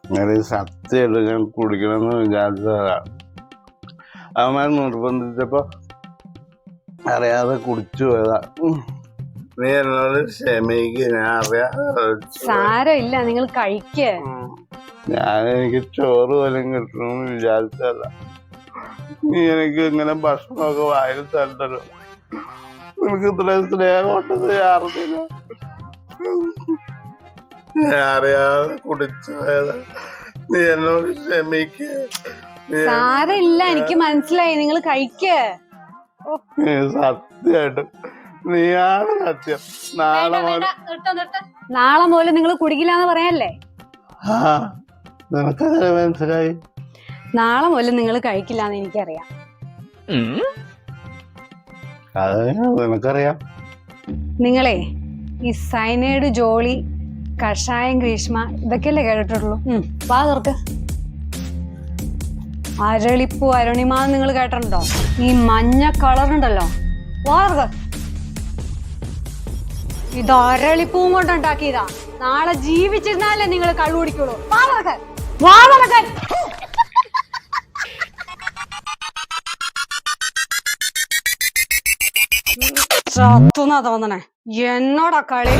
അങ്ങനെ സത്യമായിട്ട് ഞാൻ കുടിക്കണമെന്ന് വിചാരിച്ചതാണ്. അവന്മാർ നിർബന്ധിച്ചപ്പോ അറിയാതെ കുടിച്ചു പോയതാ. നീ എന്നോട് ക്ഷമിക്ക്, ഞാൻ അറിയാതെ. സാരമില്ല, നിങ്ങൾ കഴിക്കേ. എനിക്ക് ചോറ് പോലും കിട്ടണമെന്ന് വിചാരിച്ചല്ല. നീ എനിക്ക് ഇങ്ങനെ ഭക്ഷണമൊക്കെ വായിൽ തരണ്ടല്ലോ. നിനക്ക് ഇത്രയും സ്നേഹം ഉണ്ടെന്ന് ഞാൻ അറിഞ്ഞില്ല. ഞാൻ അറിയാതെ കുടിച്ചു പോയതാ. നീ എന്നോട് ക്ഷമിക്ക്. സാരമില്ല, എനിക്ക് മനസ്സിലായി. നിങ്ങൾ കഴിക്കേ. സത്യമായിട്ടും നീയാണ് സത്യം. നാളെ മുതൽ നിങ്ങൾ കുടിക്കില്ലാന്ന് പറയാല്ലേ? നിനക്കങ്ങനെ മനസ്സിലായി? നാളെ മുതൽ നിങ്ങൾ കഴിക്കില്ലാന്ന് എനിക്കറിയാം. നിനക്കറിയാം. നിങ്ങളെ ഈ സൈനൈഡ്, ജോളി, കഷായം, ഗ്രീഷ്മ ഇതൊക്കെയല്ലേ കേട്ടിട്ടുള്ളൂ. വാ തുറക്ക്. അരളിപ്പൂ, അരുണിമ നിങ്ങൾ കേട്ടിട്ടുണ്ടോ? ഈ മഞ്ഞ കളറുണ്ടല്ലോ, വാ തുറക്ക്. ഇത് അരളിപ്പൂവും കൊണ്ടുണ്ടാക്കിയതാ. നാളെ ജീവിച്ചിരുന്നാലേ നിങ്ങൾ കള്ളു കുടിക്കുള്ളൂ. വാ തുറക്ക്, വാ തുറക്ക്. ചത്തുന്നാ തോന്നണേ. എന്നോടാ കളി.